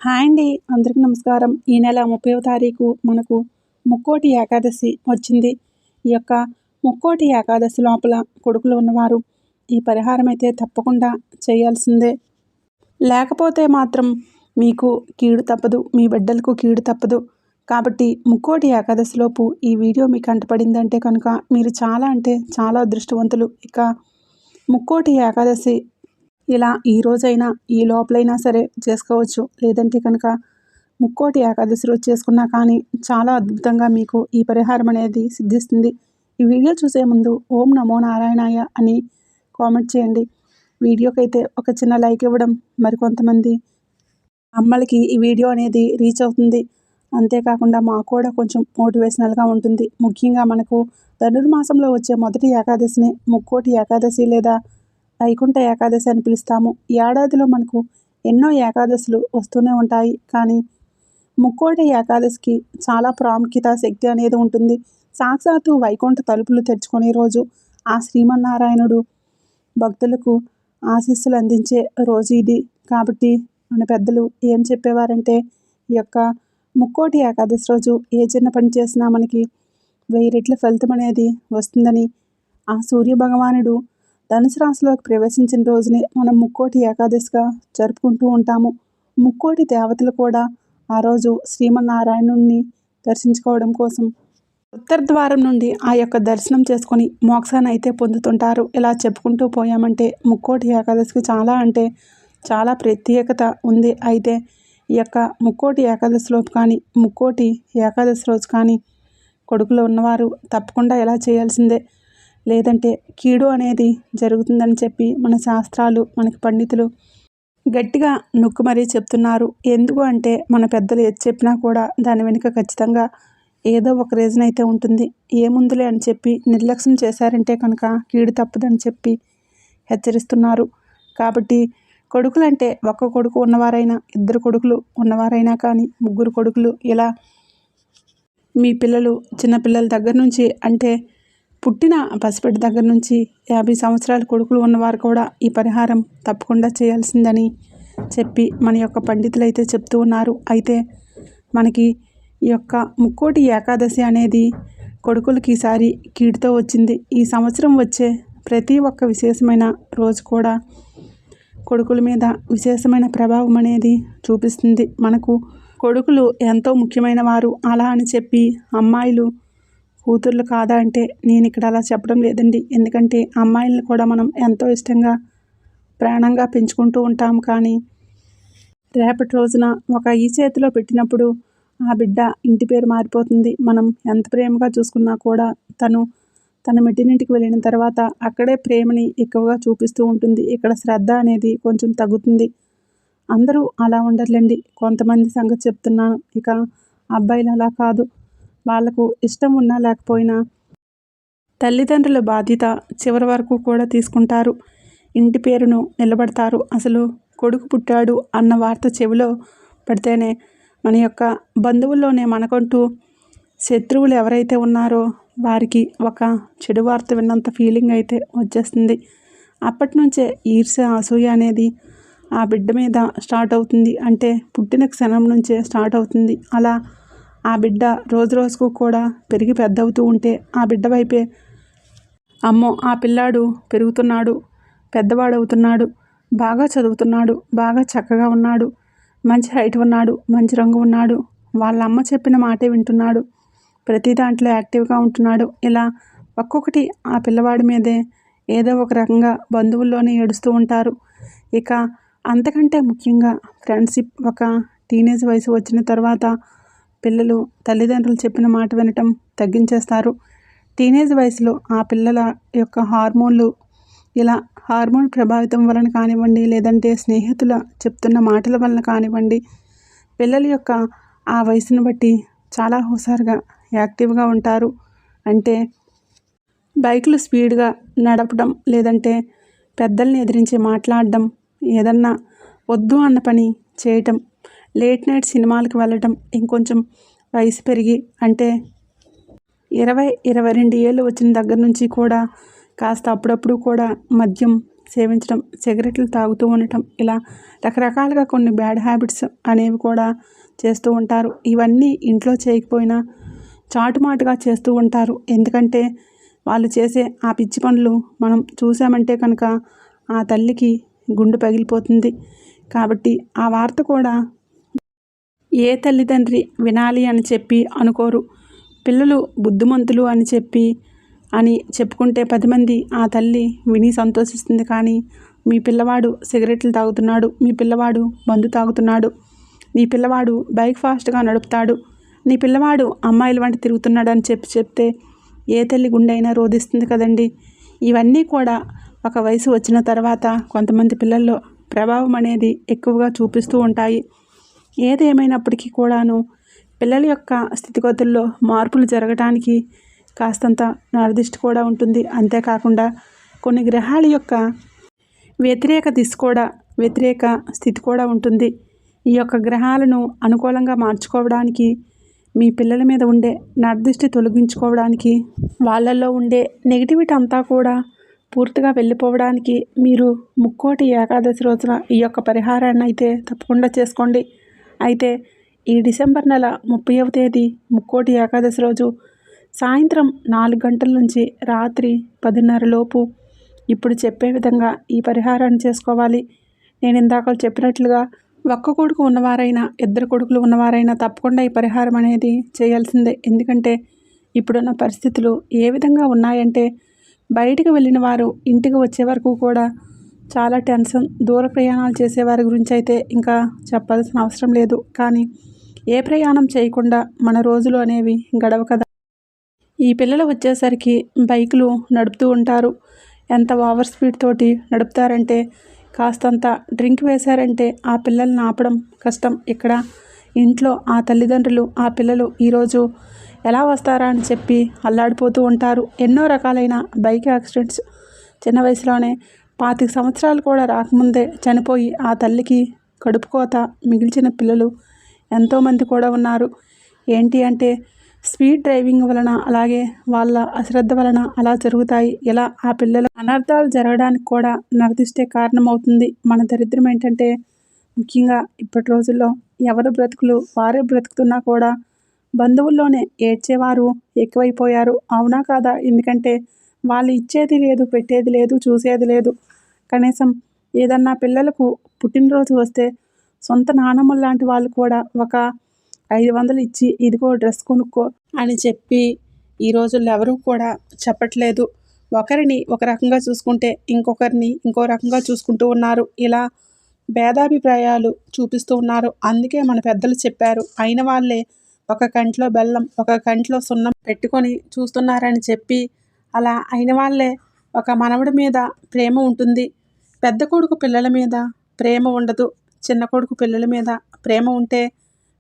Hi అండి. అందరికీ నమస్కారం. ఈ నెల 30వ తారీఖు మనకు ముక్కోటి ఏకాదశి వచ్చింది. ఈ యొక్క ముక్కోటి ఏకాదశి లోపల కొడుకులు ఉన్నవారు ఈ పరిహారం అయితే తప్పకుండా చేయాల్సిందే. లేకపోతే మాత్రం మీకు కీడు తప్పదు, మీ బిడ్డలకు కీడు తప్పదు. కాబట్టి ముక్కోటి ఏకాదశిలోపు ఈ వీడియో మీకు కంటపడిందంటే కనుక మీరు చాలా అంటే చాలా అదృష్టవంతులు. ఇక ముక్కోటి ఏకాదశి ఇలా ఈ రోజైనా ఈ లోపలైనా సరే చేసుకోవచ్చు. లేదంటే కనుక ముక్కోటి ఏకాదశి రోజు చేసుకున్నా కానీ చాలా అద్భుతంగా మీకు ఈ పరిహారం అనేది సిద్ధిస్తుంది. ఈ వీడియో చూసే ముందు ఓం నమో నారాయణాయ అని కామెంట్ చేయండి. వీడియోకైతే ఒక చిన్న లైక్ ఇవ్వడం మరికొంతమంది అమ్మలకి ఈ వీడియో అనేది రీచ్ అవుతుంది. అంతేకాకుండా మాకు కూడా కొంచెం మోటివేషనల్గా ఉంటుంది. ముఖ్యంగా మనకు ధనుర్మాసంలో వచ్చే మొదటి ఏకాదశిని ముక్కోటి ఏకాదశి లేదా వైకుంఠ ఏకాదశి అని పిలుస్తాము. ఏడాదిలో మనకు ఎన్నో ఏకాదశులు వస్తూనే ఉంటాయి. కానీ ముక్కోటి ఏకాదశికి చాలా ప్రాముఖ్యత, శక్తి అనేది ఉంటుంది. సాక్షాత్తు వైకుంఠ తలుపులు తెరుచుకునే రోజు. ఆ శ్రీమన్నారాయణుడు భక్తులకు ఆశీస్సులు అందించే రోజు ఇది. కాబట్టి మన పెద్దలు ఏం చెప్పేవారంటే ఈ యొక్క ముక్కోటి ఏకాదశి రోజు ఏ చిన్న పని చేసినా మనకి 1000 రెట్ల ఫలితం అనేది వస్తుందని, ఆ సూర్య భగవానుడు ధనుసు రాశిలోకి ప్రవేశించిన రోజునే మనం ముక్కోటి ఏకాదశిగా జరుపుకుంటూ ఉంటాము. ముక్కోటి దేవతలు కూడా ఆ రోజు శ్రీమన్నారాయణుడిని దర్శించుకోవడం కోసం ఉత్తర ద్వారం నుండి ఆ యొక్క దర్శనం చేసుకొని మోక్షాన్ని అయితే పొందుతుంటారు. ఇలా చెప్పుకుంటూ పోయామంటే ముక్కోటి ఏకాదశికి చాలా అంటే చాలా ప్రత్యేకత ఉంది. అయితే ఈ యొక్క ముక్కోటి ఏకాదశిలోపు కానీ ముక్కోటి ఏకాదశి రోజు కానీ కొడుకులు ఉన్నవారు తప్పకుండా ఎలా చేయాల్సిందే. లేదంటే కీడు అనేది జరుగుతుందని చెప్పి మన శాస్త్రాలు, మనకి పండితులు గట్టిగా నొక్కి మరీ చెప్తున్నారు. ఎందుకు అంటే మన పెద్దలు ఏది చెప్పినా కూడా దాని వెనుక ఖచ్చితంగా ఏదో ఒక రీజన్ అయితే ఉంటుంది. ఏముందులే అని చెప్పి నిర్లక్ష్యం చేశారంటే కనుక కీడు తప్పదని చెప్పి హెచ్చరిస్తున్నారు. కాబట్టి కొడుకులంటే ఒక్క కొడుకు ఉన్నవారైనా, 2 కొడుకులు ఉన్నవారైనా కానీ, 3 కొడుకులు ఇలా మీ పిల్లలు చిన్నపిల్లల దగ్గర నుంచి అంటే పుట్టిన పసిబిడ్డ దగ్గర నుంచి 50 సంవత్సరాల కొడుకులు ఉన్నవారు కూడా ఈ పరిహారం తప్పకుండా చేయాల్సిందని చెప్పి మన యొక్క పండితులు అయితే చెప్తూ ఉన్నారు. అయితే మనకి ఈ యొక్క ముక్కోటి ఏకాదశి అనేది కొడుకులకి ఈసారి కీడుతో వచ్చింది. ఈ సంవత్సరం వచ్చే ప్రతి ఒక్క విశేషమైన రోజు కూడా కొడుకుల మీద విశేషమైన ప్రభావం అనేది చూపిస్తుంది. మనకు కొడుకులు ఎంతో ముఖ్యమైన వారు. అలా అని చెప్పి అమ్మాయిలు కూతుర్లు కాదా అంటే నేను ఇక్కడ అలా చెప్పడం లేదండి. ఎందుకంటే అమ్మాయిలను కూడా మనం ఎంతో ఇష్టంగా, ప్రాణంగా పెంచుకుంటూ ఉంటాం. కానీ రేపటి రోజున ఒక ఈ చేతిలో పెట్టినప్పుడు ఆ బిడ్డ ఇంటి పేరు మారిపోతుంది. మనం ఎంత ప్రేమగా చూసుకున్నా కూడా తన మెట్టినింటికి వెళ్ళిన తర్వాత అక్కడే ప్రేమని ఎక్కువగా చూపిస్తూ ఉంటుంది. ఇక్కడ శ్రద్ధ అనేది కొంచెం తగ్గుతుంది. అందరూ అలా ఉండర్లేండి, కొంతమంది సంగతి చెప్తున్నాను. ఇక అబ్బాయిలు అలా కాదు. వాళ్లకు ఇష్టం ఉన్నా లేకపోయినా తల్లిదండ్రుల బాధ్యత చివరి వరకు కూడా తీసుకుంటారు. ఇంటి పేరును నిలబడతారు. అసలు కొడుకు పుట్టాడు అన్న వార్త చెవిలో పడితేనే మన యొక్క బంధువుల్లోనే మనకంటూ శత్రువులు ఎవరైతే ఉన్నారో వారికి ఒక చెడు వార్త విన్నంత ఫీలింగ్ అయితే వచ్చేస్తుంది. అప్పటి నుంచే ఈర్ష్య, అసూయ అనేది ఆ బిడ్డ మీద స్టార్ట్ అవుతుంది. అంటే పుట్టిన క్షణం నుంచే స్టార్ట్ అవుతుంది. అలా ఆ బిడ్డ రోజు రోజుకు కూడా పెరిగి పెద్దవుతూ ఉంటే ఆ బిడ్డ వైపే అమ్మో ఆ పిల్లాడు పెరుగుతున్నాడు, పెద్దవాడవుతున్నాడు, బాగా చదువుతున్నాడు, బాగా చక్కగా ఉన్నాడు, మంచి హైట్ ఉన్నాడు, మంచి రంగు ఉన్నాడు, వాళ్ళ అమ్మ చెప్పిన మాటే వింటున్నాడు, ప్రతి దాంట్లో యాక్టివ్గా ఉంటున్నాడు. ఇలా ఒక్కొక్కటి ఆ పిల్లవాడి మీదే ఏదో ఒక రకంగా బంధువుల్లోనే ఏడుస్తూ ఉంటారు. ఇక అంతకంటే ముఖ్యంగా ఫ్రెండ్షిప్, ఒక టీనేజ్ వయసు వచ్చిన తర్వాత పిల్లలు తల్లిదండ్రులు చెప్పిన మాట వినటం తగ్గించేస్తారు. టీనేజ్ వయసులో ఆ పిల్లల యొక్క హార్మోన్లు ఇలా హార్మోన్ ప్రభావితం వలన కానివ్వండి, లేదంటే స్నేహితుల చెప్తున్న మాటల వలన కానివ్వండి, పిల్లల యొక్క ఆ వయసును బట్టి చాలా హుషారుగా, యాక్టివ్గా ఉంటారు. అంటే బైకులు స్పీడ్గా నడపడం, లేదంటే పెద్దల్ని ఎదిరించి మాట్లాడడం, ఏదన్నా వద్దు అన్న పని చేయటం, లేట్ నైట్ సినిమాలకు వెళ్ళటం, ఇంకొంచెం వయసు పెరిగి అంటే 20-22 ఏళ్ళు వచ్చిన దగ్గర నుంచి కూడా కాస్త అప్పుడప్పుడు కూడా మద్యం సేవించడం, సిగరెట్లు తాగుతూ ఉండటం, ఇలా రకరకాలుగా కొన్ని బ్యాడ్ హ్యాబిట్స్ అనేవి కూడా చేస్తూ ఉంటారు. ఇవన్నీ ఇంట్లో చేయకపోయినా చాటుమాటుగా చేస్తూ ఉంటారు. ఎందుకంటే వాళ్ళు చేసే ఆ పిచ్చి పనులు మనం చూసామంటే కనుక ఆ తల్లికి గుండె పగిలిపోతుంది. కాబట్టి ఆ వార్త కూడా ఏ తల్లిదండ్రి వినాలి అని చెప్పి అనుకోరు. పిల్లలు బుద్ధిమంతులు అని చెప్పుకుంటే 10 మంది ఆ తల్లి విని సంతోషిస్తుంది. కానీ మీ పిల్లవాడు సిగరెట్లు తాగుతున్నాడు, మీ పిల్లవాడు మందు తాగుతున్నాడు, నీ పిల్లవాడు బైక్ ఫాస్ట్గా నడుపుతాడు, నీ పిల్లవాడు అమ్మాయిల వంటి తిరుగుతున్నాడు అని చెప్తే ఏ తల్లి గుండె అయినా రోధిస్తుంది కదండి. ఇవన్నీ కూడా ఒక వయసు వచ్చిన తర్వాత కొంతమంది పిల్లల్లో ప్రభావం అనేది ఎక్కువగా చూపిస్తూ ఉంటాయి. ఏదేమైనప్పటికీ కూడాను పిల్లల యొక్క స్థితిగతుల్లో మార్పులు జరగటానికి కాస్తంత నరదిష్టి కూడా ఉంటుంది. అంతేకాకుండా కొన్ని గ్రహాల యొక్క వ్యతిరేక స్థితి కూడా ఉంటుంది. ఈ యొక్క గ్రహాలను అనుకూలంగా మార్చుకోవడానికి, మీ పిల్లల మీద ఉండే నరదిష్టి తొలగించుకోవడానికి, వాళ్ళల్లో ఉండే నెగిటివిటీ అంతా కూడా పూర్తిగా వెళ్ళిపోవడానికి మీరు ముక్కోటి ఏకాదశి రోజున ఈ యొక్క పరిహారాన్ని అయితే తప్పకుండా చేసుకోండి. అయితే ఈ డిసెంబర్ నెల 30వ తేదీ ముక్కోటి ఏకాదశి రోజు సాయంత్రం 4 గంటల నుంచి రాత్రి 10:30 లోపు ఇప్పుడు చెప్పే విధంగా ఈ పరిహారాన్ని చేసుకోవాలి. నేను ఇందాక చెప్పినట్లుగా ఒక్క కొడుకు ఉన్నవారైనా, 2 కొడుకులు ఉన్నవారైనా తప్పకుండా ఈ పరిహారం అనేది చేయాల్సిందే. ఎందుకంటే ఇప్పుడున్న పరిస్థితులు ఏ విధంగా ఉన్నాయంటే బయటికి వెళ్ళిన వారు ఇంటికి వచ్చే వరకు కూడా చాలా టెన్షన్. దూర ప్రయాణాలు చేసేవారి గురించి అయితే ఇంకా చెప్పాల్సిన అవసరం లేదు. కానీ ఏ ప్రయాణం చేయకుండా మన రోజులు అనేవి గడవ కదా. ఈ పిల్లలు వచ్చేసరికి బైకులు నడుపుతూ ఉంటారు. ఎంత ఓవర్ స్పీడ్ తోటి నడుపుతారంటే కాస్తంత డ్రింక్ వేశారంటే ఆ పిల్లల్ని ఆపడం కష్టం. ఇక్కడ ఇంట్లో ఆ తల్లిదండ్రులు ఆ పిల్లలు ఈరోజు ఎలా వస్తారా అని చెప్పి అల్లాడిపోతూ ఉంటారు. ఎన్నో రకాలైన బైక్ యాక్సిడెంట్స్ చిన్న వయసులోనే 25 సంవత్సరాలు కూడా రాకముందే చనిపోయి ఆ తల్లికి కడుపు కోత మిగిల్చిన పిల్లలు ఎంతోమంది కూడా ఉన్నారు. ఏంటి అంటే స్పీడ్ డ్రైవింగ్ వలన, అలాగే వాళ్ళ అశ్రద్ధ వలన అలా జరుగుతాయి. ఇలా ఆ పిల్లల అనర్థాలు జరగడానికి కూడా నరదిష్టే కారణమవుతుంది. మన దరిద్రం ఏంటంటే ముఖ్యంగా ఇప్పటి రోజుల్లో ఎవరు బ్రతుకులు వారే బ్రతుకుతున్నా కూడా బంధువుల్లోనే ఏడ్చేవారు ఎక్కువైపోయారు. అవునా కాదా? ఎందుకంటే వాళ్ళు ఇచ్చేది లేదు, పెట్టేది లేదు, చూసేది లేదు. కనీసం ఏదన్నా పిల్లలకు పుట్టినరోజు వస్తే సొంత నానమ్మల లాంటి వాళ్ళు కూడా ఒక 500 ఇచ్చి ఇదిగో డ్రెస్ కొనుక్కో అని చెప్పి ఈ రోజుల్లో ఎవరూ కూడా చెప్పట్లేదు. ఒకరిని ఒక రకంగా చూసుకుంటే ఇంకొకరిని ఇంకో రకంగా చూసుకుంటూ ఉన్నారు. ఇలా భేదాభిప్రాయాలు చూపిస్తూ ఉన్నారు. అందుకే మన పెద్దలు చెప్పారు, అయిన వాళ్ళే ఒక కంట్లో బెల్లం ఒక కంట్లో సున్నం పెట్టుకొని చూస్తున్నారని చెప్పి, అలా అయిన వాళ్ళే ఒక మనవడి మీద ప్రేమ ఉంటుంది, పెద్ద కొడుకు పిల్లల మీద ప్రేమ ఉండదు. చిన్న కొడుకు పిల్లల మీద ప్రేమ ఉంటే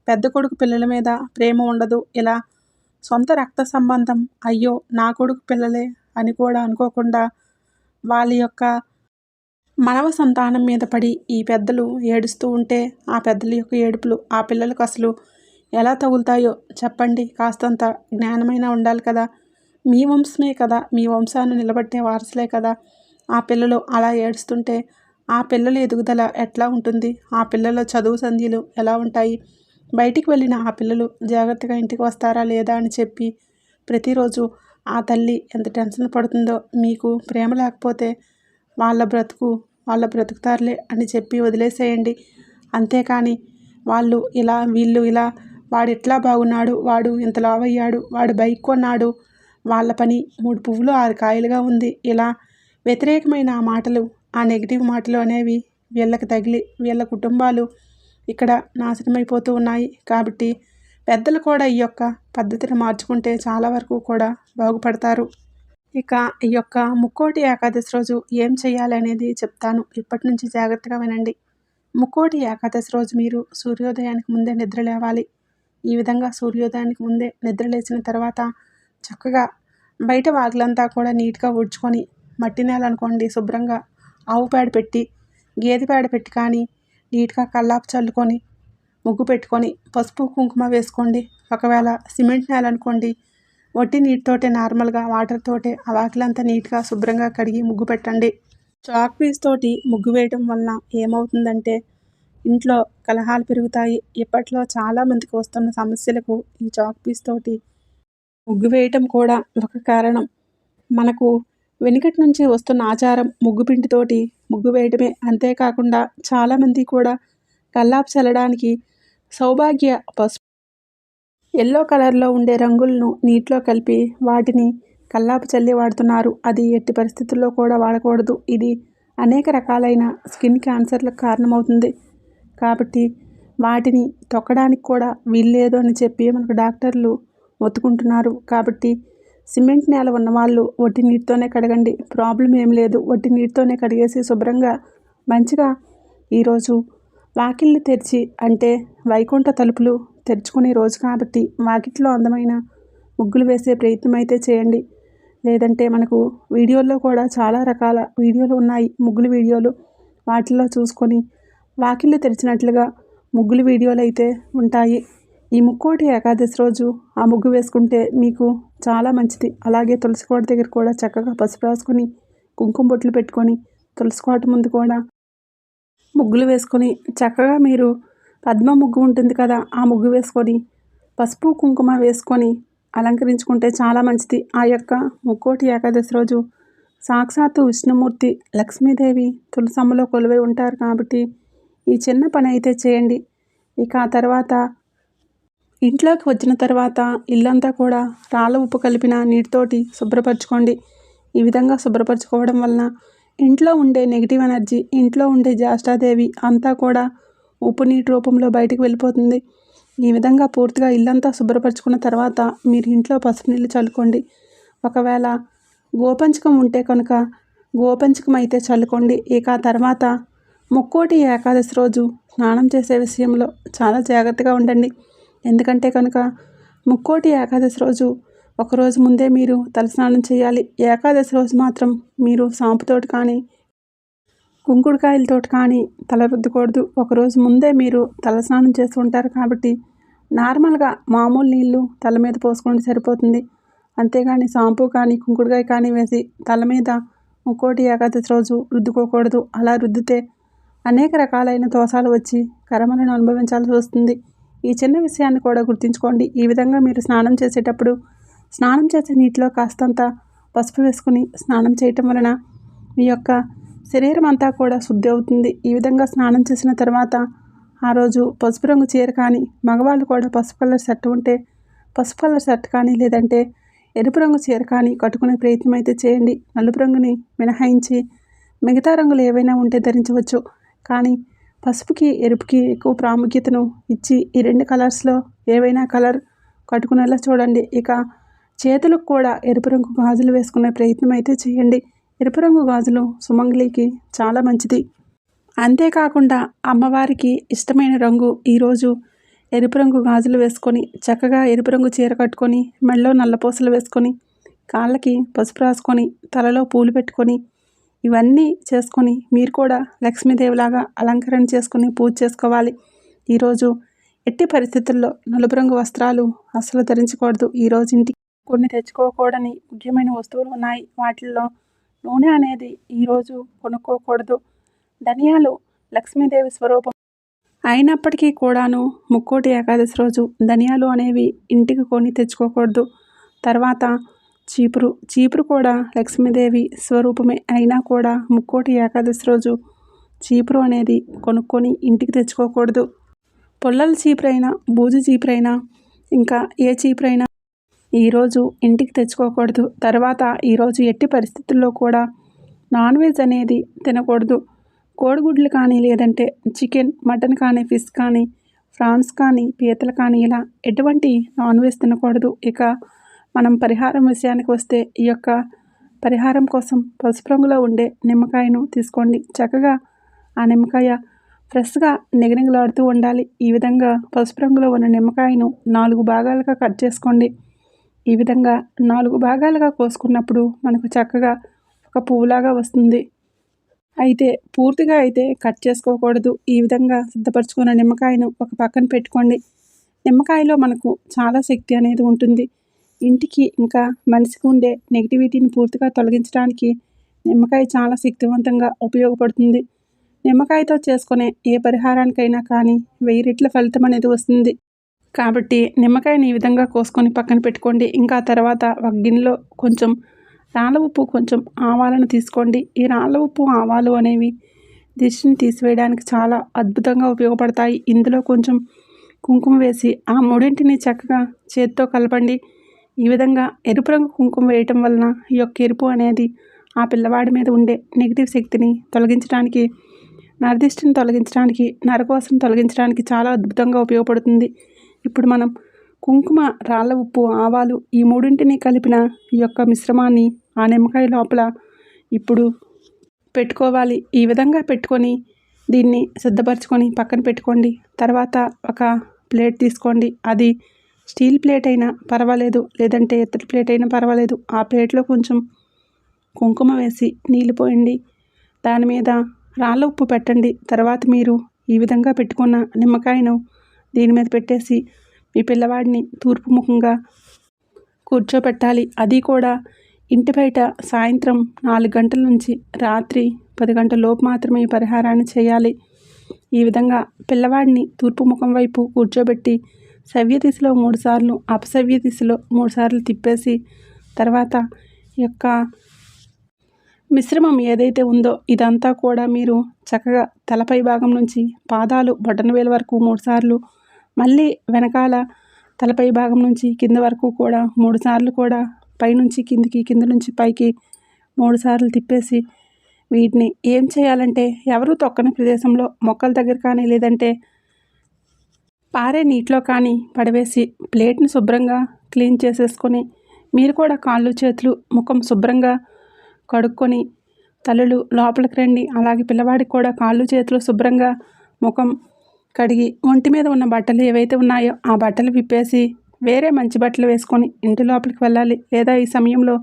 పెద్ద కొడుకు పిల్లల మీద ప్రేమ ఉండదు. ఇలా సొంత రక్త సంబంధం అయ్యో నా కొడుకు పిల్లలే అని కూడా అనుకోకుండా వాళ్ళ యొక్క మనవ సంతానం మీద పడి ఈ పెద్దలు ఏడుస్తూ ఉంటే ఆ పెద్దల యొక్క ఏడుపులు ఆ పిల్లలకు అసలు ఎలా తగులుతాయో చెప్పండి. కాస్తంత జ్ఞానమైనా ఉండాలి కదా. మీ వంశమే కదా, మీ వంశాన్ని నిలబెట్టే వారసులే కదా. ఆ పిల్లలు అలా ఏడుస్తుంటే ఆ పిల్లల ఎదుగుదల ఎట్లా ఉంటుంది, ఆ పిల్లల చదువు సంధ్యలు ఎలా ఉంటాయి, బయటికి వెళ్ళిన ఆ పిల్లలు జాగ్రత్తగా ఇంటికి వస్తారా లేదా అని చెప్పి ప్రతిరోజు ఆ తల్లి ఎంత టెన్షన్ పడుతుందో. మీకు ప్రేమ లేకపోతే వాళ్ళ బ్రతుకుతారులే అని చెప్పి వదిలేసేయండి. అంతేకాని వాళ్ళు ఇలా వీళ్ళు ఇలా, వాడు ఎట్లా బాగున్నాడు, వాడు ఇంత లావయ్యాడు, వాడు బైక్ కొన్నాడు, వాళ్ళ పని 3 పువ్వులు 6 కాయలుగా ఉంది, ఇలా వ్యతిరేకమైన ఆ మాటలు, ఆ నెగిటివ్ మాటలు అనేవి వీళ్ళకి తగిలి వీళ్ళ కుటుంబాలు ఇక్కడ నాశనమైపోతూ ఉన్నాయి. కాబట్టి పెద్దలు కూడా ఈ యొక్క పద్ధతిని మార్చుకుంటే చాలా వరకు కూడా బాగుపడతారు. ఇక ఈ యొక్క ముక్కోటి ఏకాదశి రోజు ఏం చేయాలి అనేది చెప్తాను. ఇప్పటి నుంచి జాగ్రత్తగా వినండి. ముక్కోటి ఏకాదశి రోజు మీరు సూర్యోదయానికి ముందే నిద్ర లేవాలి. ఈ విధంగా సూర్యోదయానికి ముందే నిద్ర లేచిన తర్వాత చక్కగా బయట వాకిలంతా కూడా నీట్గా ఊడ్చుకొని, మట్టి నేల అనుకోండి శుభ్రంగా ఆవు పేడ పెట్టి, గేదె పేడ పెట్టి కానీ నీట్గా కల్లాపు చల్లుకొని, ముగ్గు పెట్టుకొని, పసుపు కుంకుమ వేసుకోండి. ఒకవేళ సిమెంట్ నేల అనుకోండి, వట్టి నీటితోటే నార్మల్గా వాటర్ తోటే ఆ వాకిలంతా నీట్గా శుభ్రంగా కడిగి ముగ్గు పెట్టండి. చాక్ పీస్ తోటి ముగ్గు వేయడం వలన ఏమవుతుందంటే ఇంట్లో కలహాలు పెరుగుతాయి. ఇప్పట్లో చాలామందికి వస్తున్న సమస్యలకు ఈ చాక్ పీస్ తోటి ముగ్గు వేయటం కూడా ఒక కారణం. మనకు వెనుకటి నుంచి వస్తున్న ఆచారం ముగ్గు పిండితోటి ముగ్గు వేయడమే. అంతేకాకుండా చాలామంది కూడా కల్లాపు చల్లడానికి సౌభాగ్య పసుపు ఎల్లో కలర్లో ఉండే రంగులను నీటిలో కలిపి వాటిని కల్లాపు చల్లి వాడుతున్నారు. అది ఎట్టి పరిస్థితుల్లో కూడా వాడకూడదు. ఇది అనేక రకాలైన స్కిన్ క్యాన్సర్లకు కారణమవుతుంది. కాబట్టి వాటిని తొక్కడానికి కూడా వీల్లేదు అని చెప్పి మనకు డాక్టర్లు మొత్తుకుంటున్నారు. కాబట్టి సిమెంట్ నేల ఉన్నవాళ్ళు ఒట్టి నీటితోనే కడగండి, ప్రాబ్లం ఏం లేదు. ఒట్టి నీటితోనే కడిగేసి శుభ్రంగా మంచిగా ఈరోజు వాకిళ్ళు తెరిచి, అంటే వైకుంఠ తలుపులు తెరుచుకునే రోజు కాబట్టి వాకిట్లో అందమైన ముగ్గులు వేసే ప్రయత్నం అయితే చేయండి. లేదంటే మనకు వీడియోల్లో కూడా చాలా రకాల వీడియోలు ఉన్నాయి, ముగ్గులు వీడియోలు. వాటిల్లో చూసుకొని వాకిళ్ళు తెరిచినట్లుగా ముగ్గులు వీడియోలు అయితే ఉంటాయి. ఈ ముక్కోటి ఏకాదశి రోజు ఆ ముగ్గు వేసుకుంటే మీకు చాలా మంచిది. అలాగే తులసి కోట దగ్గర కూడా చక్కగా పసుపు రాసుకొని కుంకుమ బొట్లు పెట్టుకొని తులసి కోట ముందు కూడా ముగ్గులు వేసుకొని చక్కగా మీరు పద్మ ముగ్గు ఉంటుంది కదా, ఆ ముగ్గు వేసుకొని పసుపు కుంకుమ వేసుకొని అలంకరించుకుంటే చాలా మంచిది. ఆ యొక్క ముక్కోటి ఏకాదశి రోజు సాక్షాత్తు విష్ణుమూర్తి, లక్ష్మీదేవి తులసమ్మలో కొలువై ఉంటారు. కాబట్టి ఈ చిన్న పని అయితే చేయండి. ఇక ఆ తర్వాత ఇంట్లోకి వచ్చిన తర్వాత ఇల్లంతా కూడా రాళ్ళ ఉప్పు కలిపిన నీటితోటి శుభ్రపరచుకోండి. ఈ విధంగా శుభ్రపరచుకోవడం వలన ఇంట్లో ఉండే నెగిటివ్ ఎనర్జీ, ఇంట్లో ఉండే జ్యేష్ఠాదేవి అంతా కూడా ఉప్పు నీటి రూపంలో బయటికి వెళ్ళిపోతుంది. ఈ విధంగా పూర్తిగా ఇల్లంతా శుభ్రపరచుకున్న తర్వాత మీరు ఇంట్లో పసుపు నీళ్ళు చల్లుకోండి. ఒకవేళ గోపంచకం ఉంటే కనుక గోపంచకం అయితే చల్లుకోండి. ఇక తర్వాత ముక్కోటి ఏకాదశి రోజు స్నానం చేసే విషయంలో చాలా జాగ్రత్తగా ఉండండి. ఎందుకంటే కనుక ముక్కోటి ఏకాదశి రోజు ఒకరోజు ముందే మీరు తలస్నానం చేయాలి. ఏకాదశి రోజు మాత్రం మీరు సాంపుతోటి కానీ కుంకుడుకాయలతోటి కానీ తల రుద్దకూడదు. ఒకరోజు ముందే మీరు తలస్నానం చేస్తూ ఉంటారు కాబట్టి నార్మల్గా మామూలు నీళ్ళు తల మీద పోసుకోండి, సరిపోతుంది. అంతేగాని షాంపూ కానీ కుంకుడుకాయ కానీ వేసి తల మీద ముక్కోటి ఏకాదశి రోజు రుద్దుకోకూడదు. అలా రుద్దితే అనేక రకాలైన దోషాలు వచ్చి కర్మలను అనుభవించాల్సి వస్తుంది. ఈ చిన్న విషయాన్ని కూడా గుర్తుంచుకోండి. ఈ విధంగా మీరు స్నానం చేసేటప్పుడు స్నానం చేసే నీటిలో కాస్తంత పసుపు వేసుకుని స్నానం చేయటం వలన మీ యొక్క శరీరం అంతా కూడా శుద్ధి అవుతుంది. ఈ విధంగా స్నానం చేసిన తర్వాత ఆ రోజు పసుపు రంగు చీర కానీ, మగవాళ్ళు కూడా పసుపు కలర్ షర్ట్ ఉంటే పసుపు కలర్ షర్ట్ కానీ, లేదంటే ఎరుపు రంగు చీర కానీ కట్టుకునే ప్రయత్నం అయితే చేయండి. నలుపు రంగుని మినహాయించి మిగతా రంగులు ఏవైనా ఉంటే ధరించవచ్చు. కానీ పసుపుకి ఎరుపుకి ఎక్కువ ప్రాముఖ్యతను ఇచ్చి ఈ రెండు కలర్స్లో ఏవైనా కలర్ కట్టుకునేలా చూడండి. ఇక చేతులకు కూడా ఎరుపు రంగు గాజులు వేసుకునే ప్రయత్నం అయితే చేయండి. ఎరుపు రంగు గాజులు సుమంగళికి చాలా మంచిది. అంతేకాకుండా అమ్మవారికి ఇష్టమైన రంగు ఈరోజు ఎరుపు రంగు గాజులు వేసుకొని చక్కగా ఎరుపు రంగు చీర కట్టుకొని మెడలో నల్లపూసలు వేసుకొని కాళ్ళకి పసుపు రాసుకొని తలలో పూలు పెట్టుకొని ఇవన్నీ చేసుకొని మీరు కూడా లక్ష్మీదేవిలాగా అలంకరణ చేసుకొని పూజ చేసుకోవాలి. ఈరోజు ఎట్టి పరిస్థితుల్లో నలుపు రంగు వస్త్రాలు అస్సలు ధరించకూడదు. ఈరోజు ఇంటికి కొన్ని తెచ్చుకోకూడని ముఖ్యమైన వస్తువులు ఉన్నాయి. వాటిల్లో నూనె అనేది ఈరోజు కొనుక్కోకూడదు. ధనియాలు లక్ష్మీదేవి స్వరూపం అయినప్పటికీ కూడాను ముక్కోటి ఏకాదశి రోజు ధనియాలు అనేవి ఇంటికి కొని తెచ్చుకోకూడదు. తర్వాత చీపురు కూడా లక్ష్మీదేవి స్వరూపమే అయినా కూడా ముక్కోటి ఏకాదశి రోజు చీపురు అనేది కొనుక్కొని ఇంటికి తెచ్చుకోకూడదు. పుల్లల చీపురైనా, బూజు చీపురైనా, ఇంకా ఏ చీపురైనా ఈరోజు ఇంటికి తెచ్చుకోకూడదు. తర్వాత ఈరోజు ఎట్టి పరిస్థితుల్లో కూడా నాన్ వెజ్ అనేది తినకూడదు. కోడిగుడ్లు కానీ, లేదంటే చికెన్, మటన్ కానీ, ఫిష్ కానీ, ఫ్రాన్స్ కానీ, పీతలు కానీ ఇలా ఎటువంటి నాన్ వెజ్ తినకూడదు. ఇక మనం పరిహారం విషయానికి వస్తే ఈ యొక్క పరిహారం కోసం పసుపు రంగులో ఉండే నిమ్మకాయను తీసుకోండి. చక్కగా ఆ నిమ్మకాయ ఫ్రెష్గా నిగనిగలాడుతూ ఉండాలి. ఈ విధంగా పసుపు రంగులో ఉన్న నిమ్మకాయను 4 భాగాలుగా కట్ చేసుకోండి. ఈ విధంగా 4 భాగాలుగా కోసుకున్నప్పుడు మనకు చక్కగా ఒక పువ్వులాగా వస్తుంది. అయితే పూర్తిగా అయితే కట్ చేసుకోకూడదు. ఈ విధంగా సిద్ధపరచుకున్న నిమ్మకాయను ఒక పక్కన పెట్టుకోండి. నిమ్మకాయలో మనకు చాలా శక్తి అనేది ఉంటుంది. ఇంటికి ఇంకా మనిషికి ఉండే నెగిటివిటీని పూర్తిగా తొలగించడానికి నిమ్మకాయ చాలా శక్తివంతంగా ఉపయోగపడుతుంది. నిమ్మకాయతో చేసుకునే ఏ పరిహారానికైనా కానీ 1000 రెట్ల ఫలితం అనేది వస్తుంది. కాబట్టి నిమ్మకాయని ఈ విధంగా కోసుకొని పక్కన పెట్టుకోండి. ఇంకా తర్వాత ఒక గిన్నెలో కొంచెం రాళ్ళ ఉప్పు, కొంచెం ఆవాలను తీసుకోండి. ఈ రాళ్ళ ఉప్పు, ఆవాలు అనేవి దిష్టిని తీసివేయడానికి చాలా అద్భుతంగా ఉపయోగపడతాయి. ఇందులో కొంచెం కుంకుమ వేసి ఆ మూడింటిని చక్కగా చేత్తో కలపండి. ఈ విధంగా ఎరుపు రంగు కుంకుమ వేయటం వలన ఈ యొక్క ఎరుపు అనేది ఆ పిల్లవాడి మీద ఉండే నెగిటివ్ శక్తిని తొలగించడానికి, నరదిష్టిని తొలగించడానికి, నరకోసం తొలగించడానికి చాలా అద్భుతంగా ఉపయోగపడుతుంది. ఇప్పుడు మనం కుంకుమ, రాళ్ళ ఉప్పు, ఆవాలు ఈ మూడింటిని కలిపిన ఈ యొక్క మిశ్రమాన్ని ఆ నిమ్మకాయ లోపల ఇప్పుడు పెట్టుకోవాలి. ఈ విధంగా పెట్టుకొని దీన్ని సిద్ధపరచుకొని పక్కన పెట్టుకోండి. తర్వాత ఒక ప్లేట్ తీసుకోండి. అది స్టీల్ ప్లేట్ అయినా పర్వాలేదు, లేదంటే ఇత్తడి ప్లేట్ అయినా పర్వాలేదు. ఆ ప్లేట్లో కొంచెం కుంకుమ వేసి నీళ్ళు పోయండి. దాని మీద రాళ్ళ ఉప్పు పెట్టండి. తర్వాత మీరు ఈ విధంగా పెట్టుకున్న నిమ్మకాయను దీని మీద పెట్టేసి మీ పిల్లవాడిని తూర్పు ముఖంగా కూర్చోపెట్టాలి. అది కూడా ఇంటి బయట సాయంత్రం 4 గంటల నుంచి రాత్రి 10 గంటల లోపు మాత్రమే ఈ పరిహారాన్ని చేయాలి. ఈ విధంగా పిల్లవాడిని తూర్పు ముఖం వైపు కూర్చోబెట్టి సవ్య దిశలో 3 సార్లు, అపసవ్య దిశలో 3 సార్లు తిప్పేసి తర్వాత ఈ యొక్క మిశ్రమం ఏదైతే ఉందో ఇదంతా కూడా మీరు చక్కగా తలపై భాగం నుంచి పాదాలు బొటనవేలు వరకు 3 సార్లు, మళ్ళీ వెనకాల తలపై భాగం నుంచి కింద వరకు కూడా 3 సార్లు కూడా పైనుంచి కిందికి, కింద నుంచి పైకి 3 సార్లు తిప్పేసి వీటిని ఏం చేయాలంటే ఎవరు తొక్కని ప్రదేశంలో మొక్కల దగ్గర కానీ, లేదంటే పారే నీటిలో కానీ పడవేసి ప్లేట్ని శుభ్రంగా క్లీన్ చేసేసుకొని మీరు కూడా కాళ్ళు, చేతులు, ముఖం శుభ్రంగా కడుక్కొని తలలు లోపలికి రండి. అలాగే పిల్లవాడికి కూడా కాళ్ళు, చేతులు శుభ్రంగా ముఖం కడిగి ఒంటి మీద ఉన్న బట్టలు ఏవైతే ఉన్నాయో ఆ బట్టలు విప్పేసి వేరే మంచి బట్టలు వేసుకొని ఇంటి లోపలికి వెళ్ళాలి. లేదా ఈ సమయంలో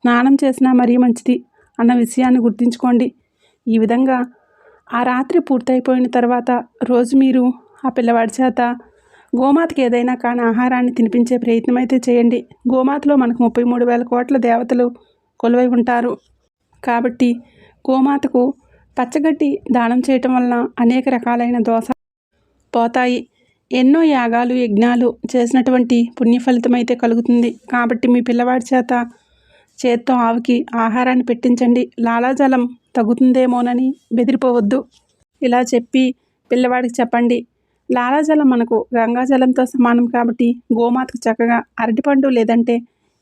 స్నానం చేసినా మరీ మంచిది అన్న విషయాన్ని గుర్తుంచుకోండి. ఈ విధంగా ఆ రాత్రి పూర్తయిపోయిన తర్వాత రోజు మీరు ఆ పిల్లవాడి చేత గోమాతకి ఏదైనా కానీ ఆహారాన్ని తినిపించే ప్రయత్నం అయితే చేయండి. గోమాతలో మనకు 33,000 కోట్ల దేవతలు కొలువై ఉంటారు. కాబట్టి గోమాతకు పచ్చగడ్డి దానం చేయటం వలన అనేక రకాలైన దోషాలు పోతాయి. ఎన్నో యాగాలు, యజ్ఞాలు చేసినటువంటి పుణ్య ఫలితం అయితే కలుగుతుంది. కాబట్టి మీ పిల్లవాడి చేత్తో ఆవుకి ఆహారాన్ని పెట్టించండి. లాలాజలం తగ్గుతుందేమోనని బెదిరిపోవద్దు. ఇలా చెప్పి పిల్లవాడికి చెప్పండి. లాలాజలం మనకు గంగాజలంతో సమానం. కాబట్టి గోమాతకు చక్కగా అరటిపండు, లేదంటే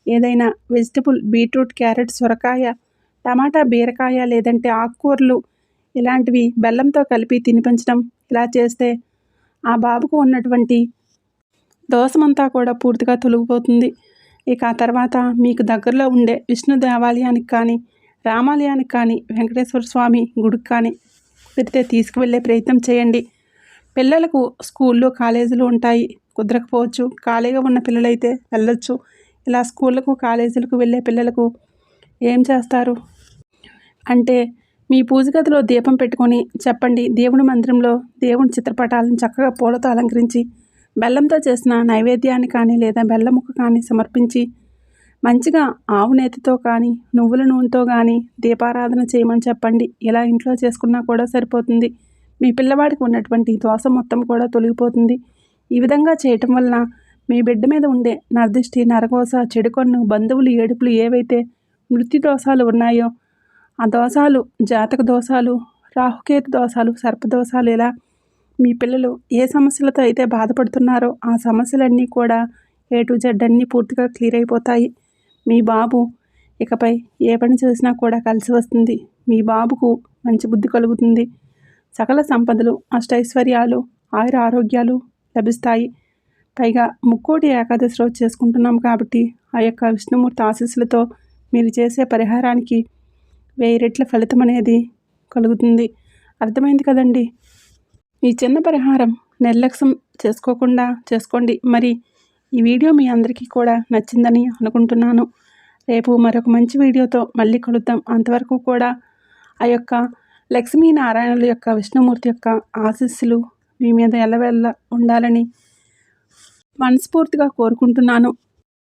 ఏదైనా వెజిటబుల్, బీట్రూట్, క్యారెట్, సొరకాయ, టమాటా, బీరకాయ, లేదంటే ఆకుకూరలు ఇలాంటివి బెల్లంతో కలిపి తినిపించడం. ఇలా చేస్తే ఆ బాబుకు ఉన్నటువంటి దోషమంతా కూడా పూర్తిగా తొలగిపోతుంది. ఇక ఆ తర్వాత మీకు దగ్గరలో ఉండే విష్ణు దేవాలయానికి కానీ, రామాలయానికి కానీ, వెంకటేశ్వర స్వామి గుడికి కానీ కుదిరితే తీసుకువెళ్ళే ప్రయత్నం చేయండి. పిల్లలకు స్కూళ్ళు, కాలేజీలు ఉంటాయి, కుదరకపోవచ్చు. ఖాళీగా ఉన్న పిల్లలైతే వెళ్ళొచ్చు. ఇలా స్కూళ్ళకు, కాలేజీలకు వెళ్ళే పిల్లలకు ఏం చేస్తారు అంటే మీ పూజ గదిలో దీపం పెట్టుకొని చెప్పండి. దేవుడి మందిరంలో దేవుని చిత్రపటాలను చక్కగా పూలతో అలంకరించి బెల్లంతో చేసిన నైవేద్యాన్ని కానీ, లేదా బెల్లం ముక్క కానీ సమర్పించి మంచిగా ఆవు నేతితో కానీ, నువ్వుల నూనెతో కానీ దీపారాధన చేయమని చెప్పండి. ఇలా ఇంట్లో చేసుకున్నా కూడా సరిపోతుంది. మీ పిల్లవాడికి ఉన్నటువంటి దోషం మొత్తం కూడా తొలగిపోతుంది. ఈ విధంగా చేయటం వలన మీ బిడ్డ మీద ఉండే నరదిష్టి, నరకోస, చెడుకొన్ను, బంధువులు ఏడుపులు ఏవైతే మృత్యు దోషాలు ఉన్నాయో ఆ దోషాలు, జాతక దోషాలు, రాహుకేతు దోషాలు, సర్పదోషాలు, ఇలా మీ పిల్లలు ఏ సమస్యలతో అయితే బాధపడుతున్నారో ఆ సమస్యలన్నీ కూడా A to Z అన్నీ పూర్తిగా క్లియర్ అయిపోతాయి. మీ బాబు ఇకపై ఏ పని చేసినా కూడా కలిసి వస్తుంది. మీ బాబుకు మంచి బుద్ధి కలుగుతుంది. సకల సంపదలు, అష్టైశ్వర్యాలు, ఆయుర ఆరోగ్యాలు లభిస్తాయి. పైగా ముక్కోటి ఏకాదశి రోజు చేసుకుంటున్నాం కాబట్టి ఆ యొక్క విష్ణుమూర్తి ఆశీస్సులతో మీరు చేసే పరిహారానికి 1000 రెట్ల ఫలితం అనేది కలుగుతుంది. అర్థమైంది కదండి. ఈ చిన్న పరిహారం నిర్లక్ష్యం చేసుకోకుండా చేసుకోండి. మరి ఈ వీడియో మీ అందరికీ కూడా నచ్చిందని అనుకుంటున్నాను. రేపు మరొక మంచి వీడియోతో మళ్ళీ కలుద్దాం. అంతవరకు కూడా ఆ యొక్క లక్ష్మీనారాయణుల యొక్క, విష్ణుమూర్తి యొక్క ఆశీస్సులు మీ మీద ఎల్లవెల్ల ఉండాలని మనస్ఫూర్తిగా కోరుకుంటున్నాను.